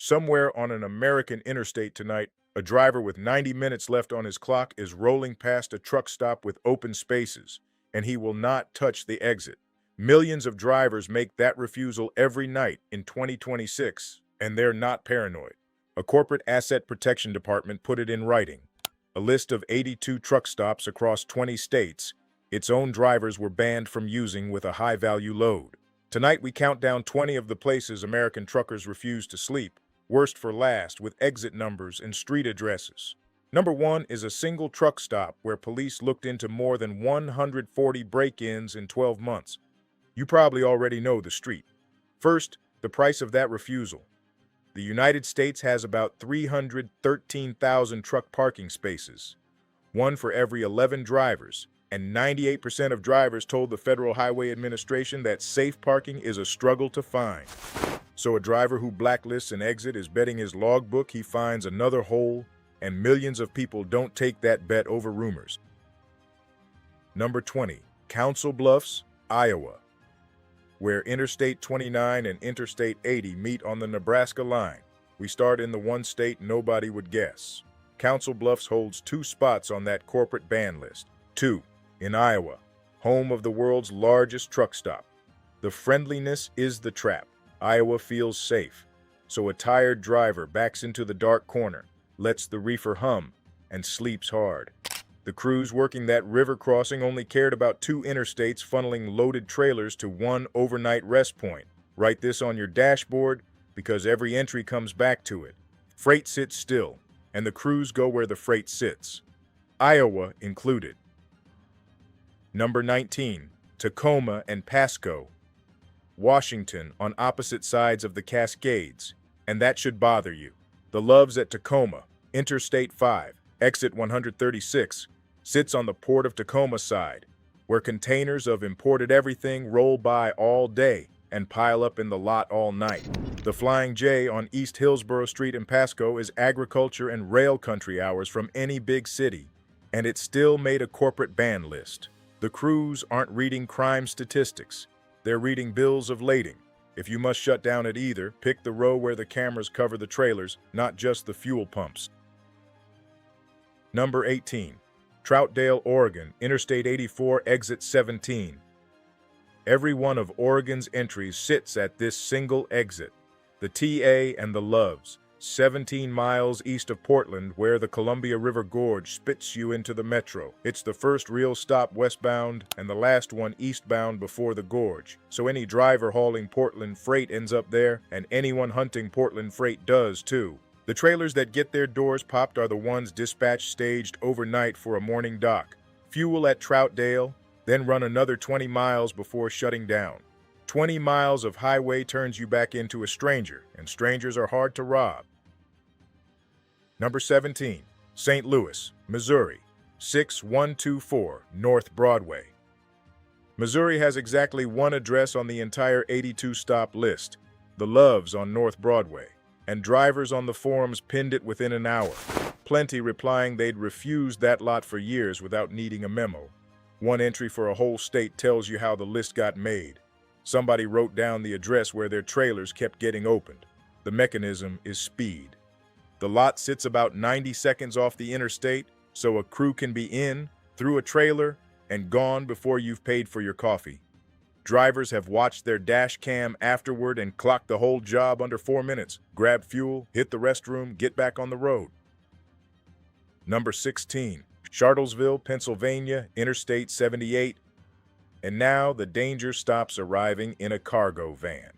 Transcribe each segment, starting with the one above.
Somewhere on an American interstate tonight, a driver with 90 minutes left on his clock is rolling past a truck stop with open spaces, and he will not touch the exit. Millions of drivers make that refusal every night in 2026, and they're not paranoid. A corporate asset protection department put it in writing. A list of 82 truck stops across 20 states, its own drivers were banned from using with a high-value load. Tonight we count down 20 of the places American truckers refuse to sleep, worst for last, with exit numbers and street addresses. Number 1 is a single truck stop where police looked into more than 140 break-ins in 12 months. You probably already know the street. First, the price of that refusal. The United States has about 313,000 truck parking spaces, one for every 11 drivers, and 98% of drivers told the Federal Highway Administration that safe parking is a struggle to find. So a driver who blacklists an exit is betting his logbook he finds another hole, and millions of people don't take that bet over rumors. Number 20, Council Bluffs, Iowa, where Interstate 29 and Interstate 80 meet on the Nebraska line. We start in the one state nobody would guess. Council Bluffs holds 2 spots on that corporate ban list. 2, in Iowa, home of the world's largest truck stop. The friendliness is the trap. Iowa feels safe, so a tired driver backs into the dark corner, lets the reefer hum, and sleeps hard. The crews working that river crossing only cared about 2 interstates funneling loaded trailers to one overnight rest point. Write this on your dashboard because every entry comes back to it. Freight sits still, and the crews go where the freight sits. Iowa included. Number 19, Tacoma and Pasco, Washington, on opposite sides of the Cascades, and that should bother you. The Loves at Tacoma, Interstate 5, exit 136, sits on the Port of Tacoma side, where containers of imported everything roll by all day and pile up in the lot all night. The Flying J on East Hillsborough Street in Pasco is agriculture and rail country hours from any big city, and it still made a corporate ban list. The crews aren't reading crime statistics. They're reading bills of lading. If you must shut down at either, pick the row where the cameras cover the trailers, not just the fuel pumps. Number 18, Troutdale, Oregon, Interstate 84, exit 17. Every one of Oregon's entries sits at this single exit. The TA and the Loves, 17 miles east of Portland, where the Columbia River Gorge spits you into the metro. It's the first real stop westbound and the last one eastbound before the gorge. So any driver hauling Portland freight ends up there, and anyone hunting Portland freight does too. The trailers that get their doors popped are the ones dispatched staged overnight for a morning dock. Fuel at Troutdale, then run another 20 miles before shutting down. 20 miles of highway turns you back into a stranger, and strangers are hard to rob. Number 17, St. Louis, Missouri, 6124 North Broadway. Missouri has exactly one address on the entire 82-stop list, the Loves on North Broadway, and drivers on the forums pinned it within an hour. Plenty replying they'd refused that lot for years without needing a memo. One entry for a whole state tells you how the list got made. Somebody wrote down the address where their trailers kept getting opened. The mechanism is speed. The lot sits about 90 seconds off the interstate, so a crew can be in, through a trailer, and gone before you've paid for your coffee. Drivers have watched their dash cam afterward and clocked the whole job under 4 minutes. Grab fuel, hit the restroom, get back on the road. Number 16, Shartlesville, Pennsylvania, Interstate 78. And now the danger stops arriving in a cargo van.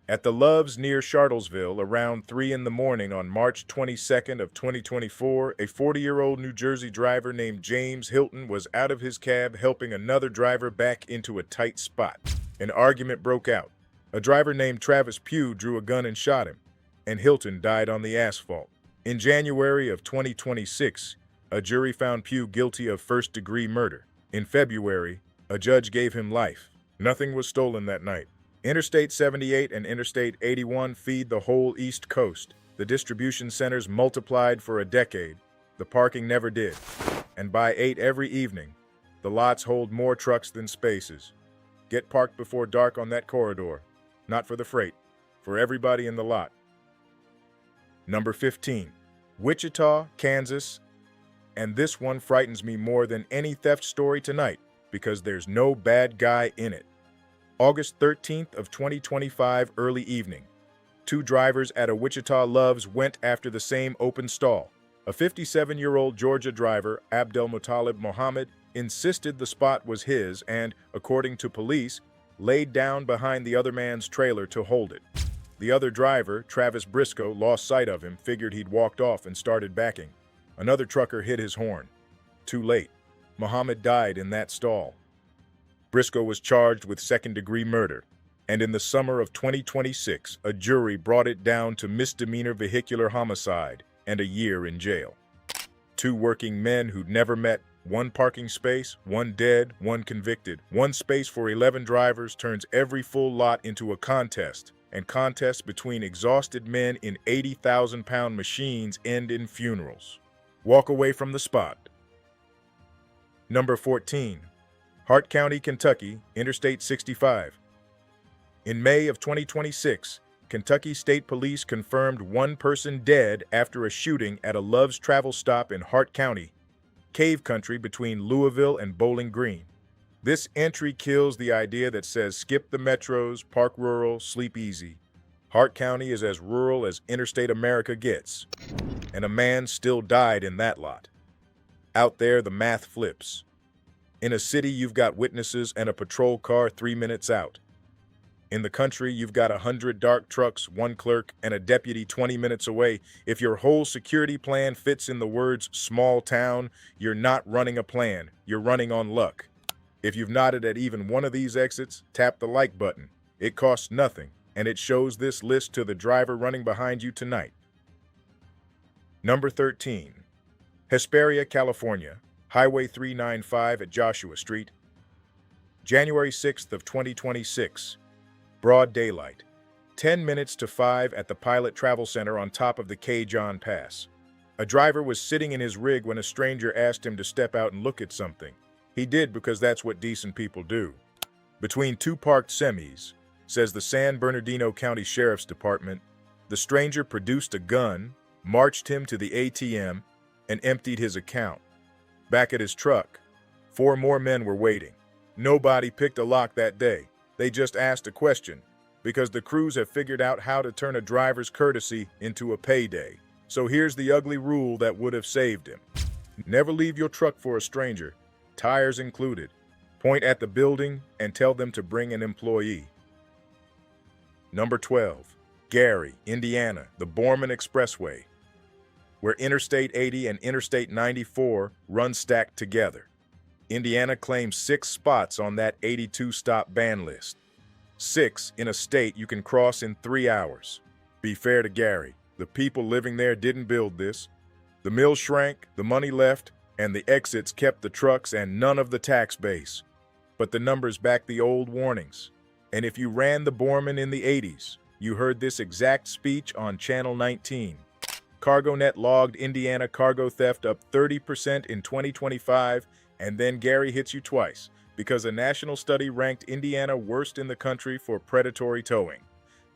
At the Loves near Shartlesville around 3 in the morning on March 22nd of 2024, a 40-year-old New Jersey driver named James Hilton was out of his cab helping another driver back into a tight spot. An argument broke out. A driver named Travis Pugh drew a gun and shot him, and Hilton died on the asphalt. In January of 2026, a jury found Pugh guilty of first-degree murder. In February, a judge gave him life. Nothing was stolen that night. Interstate 78 and Interstate 81 feed the whole East Coast. The distribution centers multiplied for a decade. The parking never did. And by 8 every evening, the lots hold more trucks than spaces. Get parked before dark on that corridor. Not for the freight, for everybody in the lot. Number 15. Wichita, Kansas, and this one frightens me more than any theft story tonight because there's no bad guy in it. August 13th of 2025, early evening. Two drivers at a Wichita Loves went after the same open stall. A 57-year-old Georgia driver, Abdelmutalib Mohammed, insisted the spot was his and, according to police, laid down behind the other man's trailer to hold it. The other driver, Travis Briscoe, lost sight of him, figured he'd walked off and started backing. Another trucker hit his horn. Too late. Mohammed died in that stall. Briscoe was charged with second-degree murder, and in the summer of 2026, a jury brought it down to misdemeanor vehicular homicide and a year in jail. Two working men who'd never met, one parking space, one dead, one convicted. One space for 11 drivers turns every full lot into a contest, and contests between exhausted men in 80,000-pound machines end in funerals. Walk away from the spot. Number 14. Hart County, Kentucky, Interstate 65. In May of 2026, Kentucky State Police confirmed one person dead after a shooting at a Love's travel stop in Hart County, Cave Country between Louisville and Bowling Green. This entry kills the idea that says skip the metros, park rural, sleep easy. Hart County is as rural as interstate America gets, and a man still died in that lot. Out there, the math flips. In a city, you've got witnesses and a patrol car 3 minutes out. In the country, you've got 100 dark trucks, one clerk, and a deputy 20 minutes away. If your whole security plan fits in the words small town, you're not running a plan, you're running on luck. If you've nodded at even one of these exits, tap the like button. It costs nothing, and it shows this list to the driver running behind you tonight. Number 13. Hesperia, California, Highway 395 at Joshua Street. January 6th of 2026. Broad daylight. 10 minutes to 5 at the Pilot Travel Center on top of the K. John Pass. A driver was sitting in his rig when a stranger asked him to step out and look at something. He did because that's what decent people do. Between two parked semis, says the San Bernardino County Sheriff's Department, the stranger produced a gun, marched him to the ATM, and emptied his account. Back at his truck, 4 more men were waiting. Nobody picked a lock that day. They just asked a question, because the crews have figured out how to turn a driver's courtesy into a payday. So here's the ugly rule that would have saved him. Never leave your truck for a stranger, tires included. Point at the building and tell them to bring an employee. Number 12. Gary, Indiana, the Borman Expressway, where Interstate 80 and Interstate 94 run stacked together. Indiana claims 6 spots on that 82-stop ban list. 6 in a state you can cross in 3 hours. Be fair to Gary, the people living there didn't build this. The mill shrank, the money left, and the exits kept the trucks and none of the tax base. But the numbers back the old warnings. And if you ran the Borman in the 80s, you heard this exact speech on Channel 19. CargoNet logged Indiana cargo theft up 30% in 2025, and then Gary hits you twice, because a national study ranked Indiana worst in the country for predatory towing.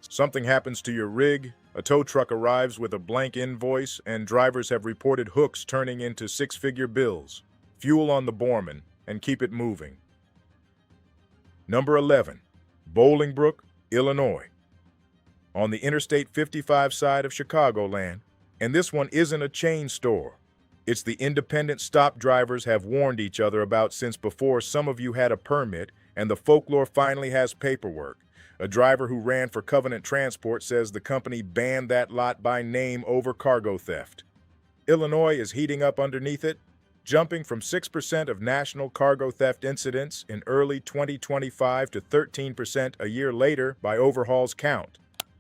Something happens to your rig, a tow truck arrives with a blank invoice, and drivers have reported hooks turning into 6-figure bills. Fuel on the Borman, and keep it moving. Number 11. Bolingbrook, Illinois. On the Interstate 55 side of Chicagoland, and this one isn't a chain store. It's the independent stop drivers have warned each other about since before some of you had a permit, and the folklore finally has paperwork. A driver who ran for Covenant Transport says the company banned that lot by name over cargo theft. Illinois is heating up underneath it, jumping from 6% of national cargo theft incidents in early 2025 to 13% a year later by overhauls count,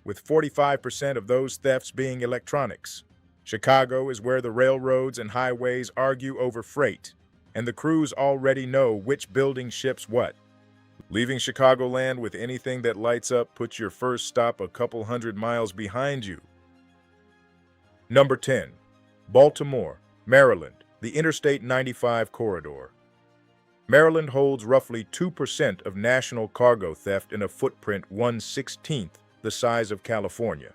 with 45% of those thefts being electronics. Chicago is where the railroads and highways argue over freight, and the crews already know which building ships what. Leaving Chicagoland with anything that lights up puts your first stop a couple hundred miles behind you. Number 10. Baltimore, Maryland, the Interstate 95 corridor. Maryland holds roughly 2% of national cargo theft in a footprint 1/16 the size of California.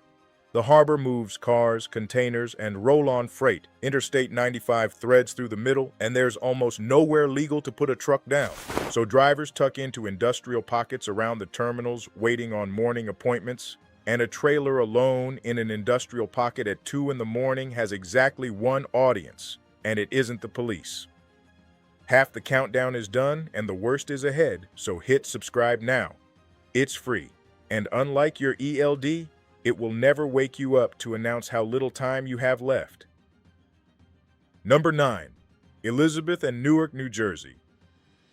The harbor moves cars, containers, and roll-on freight. Interstate 95 threads through the middle, and there's almost nowhere legal to put a truck down. So drivers tuck into industrial pockets around the terminals, waiting on morning appointments. And a trailer alone in an industrial pocket at 2 in the morning has exactly one audience, and it isn't the police. Half the countdown is done, and the worst is ahead, so hit subscribe now. It's free, and unlike your ELD, it will never wake you up to announce how little time you have left. Number 9. Elizabeth and Newark, New Jersey.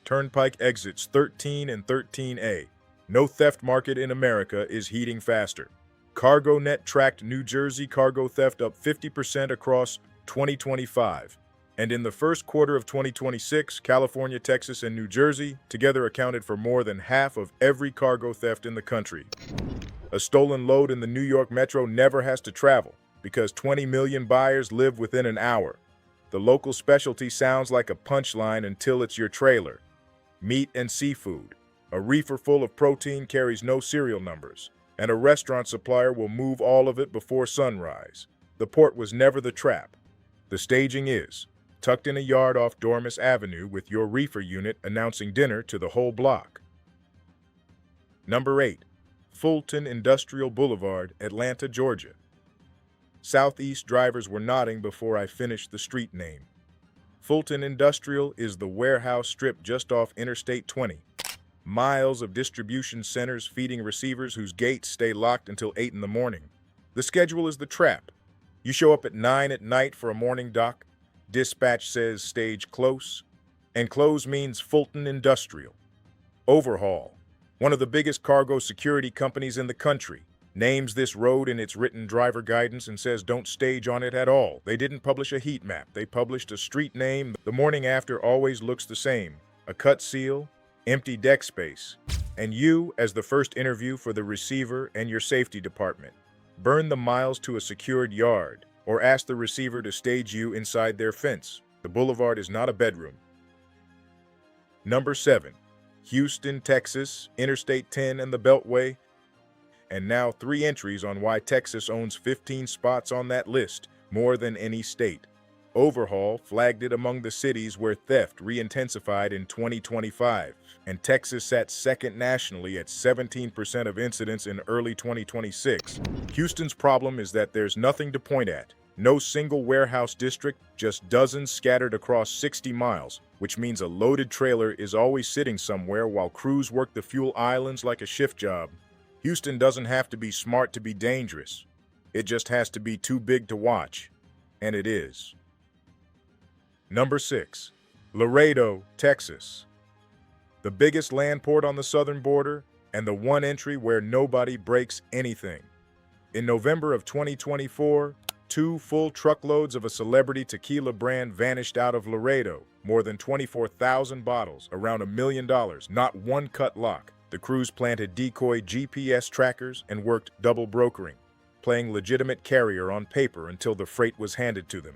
Turnpike exits 13 and 13A. No theft market in America is heating faster. CargoNet tracked New Jersey cargo theft up 50% across 2025. And in the first quarter of 2026, California, Texas, and New Jersey together accounted for more than half of every cargo theft in the country. A stolen load in the New York Metro never has to travel because 20 million buyers live within an hour. The local specialty sounds like a punchline until it's your trailer. Meat and seafood. A reefer full of protein carries no serial numbers, and a restaurant supplier will move all of it before sunrise. The port was never the trap. The staging is, tucked in a yard off Dormis Avenue with your reefer unit announcing dinner to the whole block. Number 8. Fulton Industrial Boulevard, Atlanta, Georgia. Southeast drivers were nodding before I finished the street name. Fulton Industrial is the warehouse strip just off Interstate 20. Miles of distribution centers feeding receivers whose gates stay locked until 8 in the morning. The schedule is the trap. You show up at 9 at night for a morning dock. Dispatch says stage close, and close means Fulton Industrial. Overhaul. One of the biggest cargo security companies in the country, names this road in its written driver guidance and says don't stage on it at all. They didn't publish a heat map. They published a street name. The morning after always looks the same. A cut seal, empty deck space, and you as the first interview for the receiver and your safety department. Burn the miles to a secured yard, or ask the receiver to stage you inside their fence. The boulevard is not a bedroom. Number 7. Houston, Texas, Interstate 10 and the Beltway. And now 3 entries on why Texas owns 15 spots on that list, more than any state. Overhaul flagged it among the cities where theft re-intensified in 2025, and Texas sat second nationally at 17% of incidents in early 2026. Houston's problem is that there's nothing to point at. No single warehouse district, just dozens scattered across 60 miles, which means a loaded trailer is always sitting somewhere while crews work the fuel islands like a shift job. Houston doesn't have to be smart to be dangerous. It just has to be too big to watch. And it is. Number 6. Laredo, Texas. The biggest land port on the southern border, and the one entry where nobody breaks anything. In November of 2024, 2 full truckloads of a celebrity tequila brand vanished out of Laredo. More than 24,000 bottles, around $1 million, not one cut lock. The crews planted decoy GPS trackers and worked double brokering, playing legitimate carrier on paper until the freight was handed to them.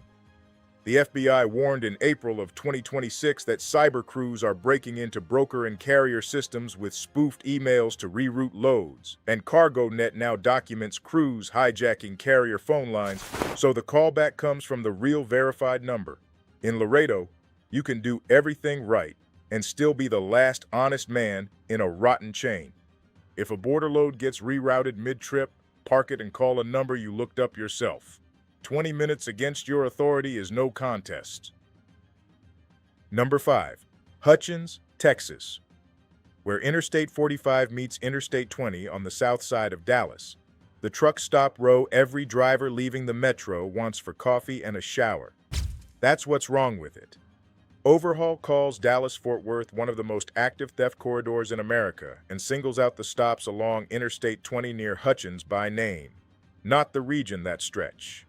The FBI warned in April of 2026 that cyber crews are breaking into broker and carrier systems with spoofed emails to reroute loads, and CargoNet now documents crews hijacking carrier phone lines, so the callback comes from the real verified number. In Laredo, you can do everything right and still be the last honest man in a rotten chain. If a border load gets rerouted mid-trip, park it and call a number you looked up yourself. 20 minutes against your authority is no contest. Number 5. Hutchins, Texas. Where Interstate 45 meets Interstate 20 on the south side of Dallas, the truck stop row every driver leaving the metro wants for coffee and a shower. That's what's wrong with it. Overhaul calls Dallas-Fort Worth one of the most active theft corridors in America and singles out the stops along Interstate 20 near Hutchins by name, not the region that stretch.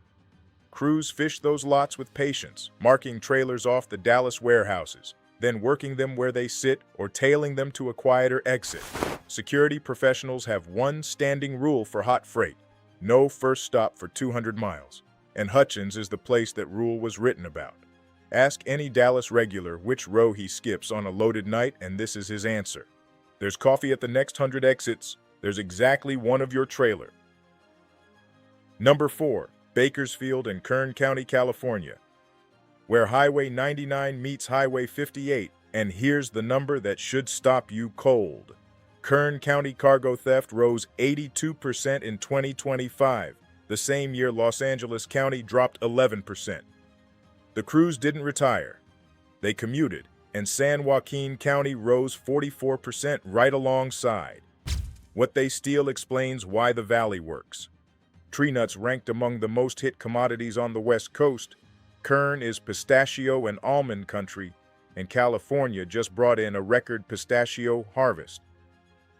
Crews fish those lots with patience, marking trailers off the Dallas warehouses, then working them where they sit or tailing them to a quieter exit. Security professionals have one standing rule for hot freight: no first stop for 200 miles. And Hutchins is the place that rule was written about. Ask any Dallas regular which row he skips on a loaded night, and this is his answer. There's coffee at the next 100 exits. There's exactly one of your trailer. Number 4, Bakersfield in Kern County, California, where Highway 99 meets Highway 58, and here's the number that should stop you cold. Kern County cargo theft rose 82% in 2025, the same year Los Angeles County dropped 11%. The crews didn't retire. They commuted, and San Joaquin County rose 44% right alongside. What they steal explains why the valley works. Tree nuts ranked among the most hit commodities on the West Coast. Kern is pistachio and almond country, and California just brought in a record pistachio harvest.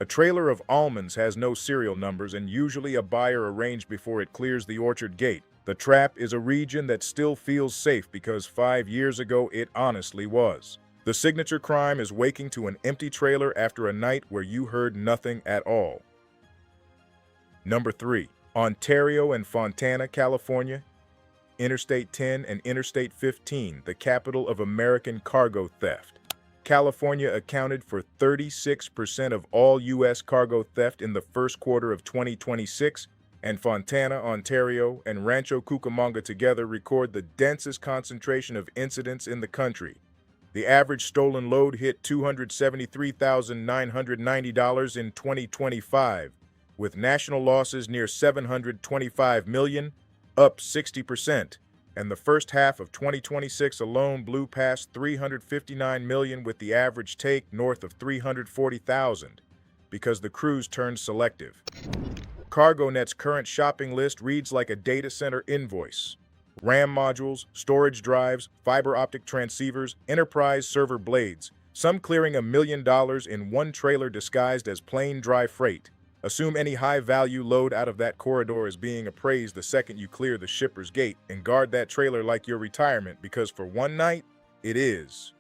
A trailer of almonds has no serial numbers and usually a buyer arranged before it clears the orchard gate. The Trap is a region that still feels safe because 5 years ago it honestly was. The signature crime is waking to an empty trailer after a night where you heard nothing at all. Number 3. Ontario and Fontana, California. Interstate 10 and Interstate 15, the capital of American cargo theft. California accounted for 36% of all U.S. cargo theft in the first quarter of 2026, and Fontana, Ontario, and Rancho Cucamonga together record the densest concentration of incidents in the country. The average stolen load hit $273,990 in 2025, with national losses near $725 million, up 60%, and the first half of 2026 alone blew past $359 million with the average take north of $340,000 because the crews turned selective. CargoNet's current shopping list reads like a data center invoice. RAM modules, storage drives, fiber optic transceivers, enterprise server blades, some clearing $1 million in one trailer disguised as plain dry freight. Assume any high-value load out of that corridor is being appraised the second you clear the shipper's gate, and guard that trailer like your retirement because for one night, it is.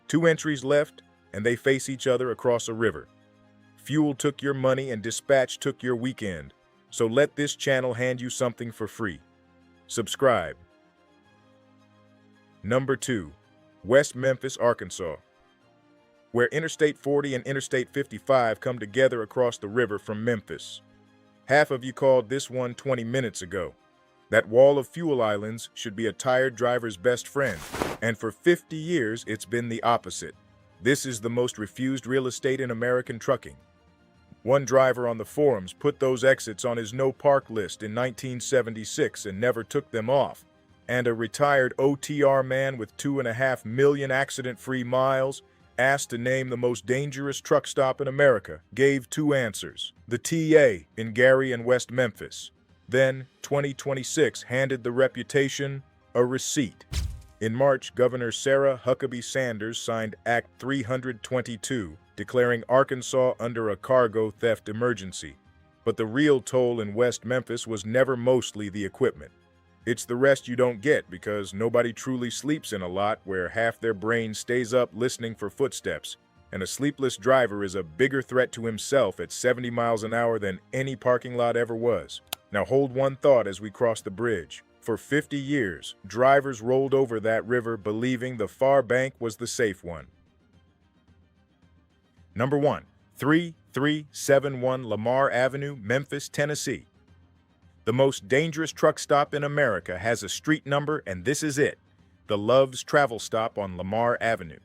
2 entries left, and they face each other across a river. Fuel took your money and dispatch took your weekend, so let this channel hand you something for free. Subscribe. Number 2. West Memphis, Arkansas, where Interstate 40 and Interstate 55 come together across the river from Memphis. Half of you called this one 20 minutes ago. That wall of fuel islands should be a tired driver's best friend, and for 50 years it's been the opposite. This is the most refused real estate in American trucking. One driver on the forums put those exits on his no-park list in 1976 and never took them off, and a retired OTR man with 2.5 million accident-free miles, asked to name the most dangerous truck stop in America, gave 2 answers. The TA in Gary and West Memphis. Then, 2026 handed the reputation a receipt. In March, Governor Sarah Huckabee Sanders signed Act 322, declaring Arkansas under a cargo theft emergency. But the real toll in West Memphis was never mostly the equipment. It's the rest you don't get because nobody truly sleeps in a lot where half their brain stays up listening for footsteps, and a sleepless driver is a bigger threat to himself at 70 miles an hour than any parking lot ever was. Now hold one thought as we cross the bridge. For 50 years, drivers rolled over that river believing the far bank was the safe one. Number 1. 3371 Lamar Avenue, Memphis, Tennessee. The most dangerous truck stop in America has a street number, and this is it, the Love's Travel Stop on Lamar Avenue.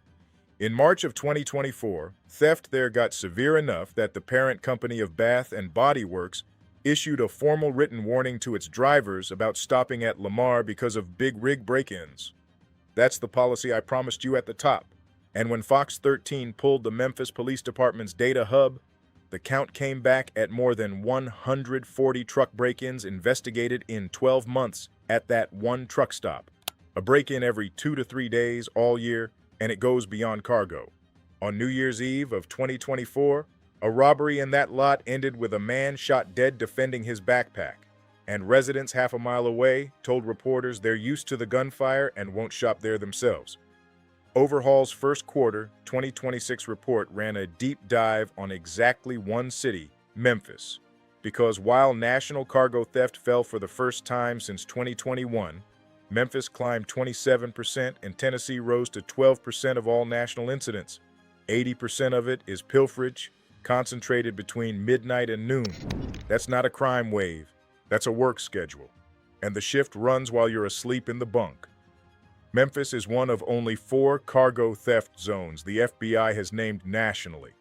In March of 2024, theft there got severe enough that the parent company of Bath and Body Works issued a formal written warning to its drivers about stopping at Lamar because of big rig break-ins. That's the policy I promised you at the top. And when Fox 13 pulled the Memphis Police Department's data hub, the count came back at more than 140 truck break-ins investigated in 12 months at that one truck stop. A break-in every 2 to 3 days all year, and it goes beyond cargo. On New Year's Eve of 2024, a robbery in that lot ended with a man shot dead defending his backpack, and residents half a mile away told reporters they're used to the gunfire and won't shop there themselves. Overhaul's first quarter 2026 report ran a deep dive on exactly one city, Memphis, because while national cargo theft fell for the first time since 2021, Memphis climbed 27% and Tennessee rose to 12% of all national incidents. 80% of it is pilferage, concentrated between midnight and noon. That's not a crime wave. That's a work schedule, and the shift runs while you're asleep in the bunk. Memphis is one of only 4 cargo theft zones the FBI has named nationally,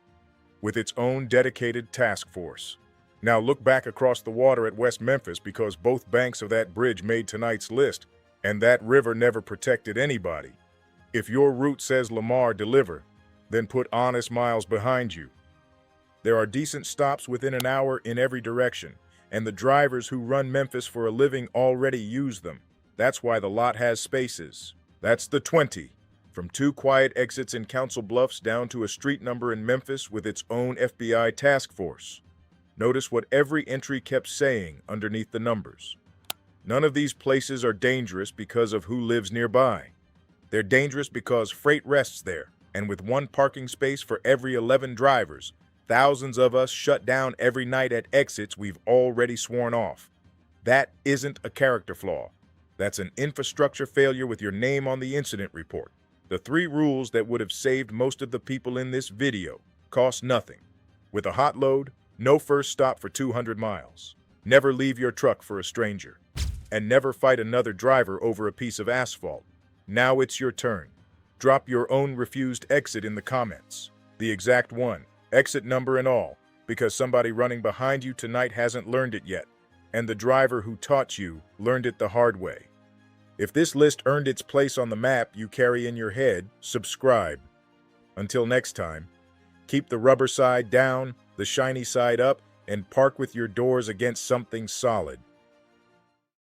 with its own dedicated task force. Now look back across the water at West Memphis, because both banks of that bridge made tonight's list, and that river never protected anybody. If your route says Lamar deliver, then put honest miles behind you. There are decent stops within an hour in every direction, and the drivers who run Memphis for a living already use them. That's why the lot has spaces. That's the 20. From 2 quiet exits in Council Bluffs down to a street number in Memphis with its own FBI task force. Notice what every entry kept saying underneath the numbers. None of these places are dangerous because of who lives nearby. They're dangerous because freight rests there, and with 1 parking space for every 11 drivers, thousands of us shut down every night at exits we've already sworn off. That isn't a character flaw. That's an infrastructure failure with your name on the incident report. The 3 rules that would have saved most of the people in this video cost nothing. With a hot load, no first stop for 200 miles. Never leave your truck for a stranger. And never fight another driver over a piece of asphalt. Now it's your turn. Drop your own refused exit in the comments. The exact one, exit number and all, because somebody running behind you tonight hasn't learned it yet, and the driver who taught you learned it the hard way. If this list earned its place on the map you carry in your head, subscribe. Until next time, keep the rubber side down, the shiny side up, and park with your doors against something solid.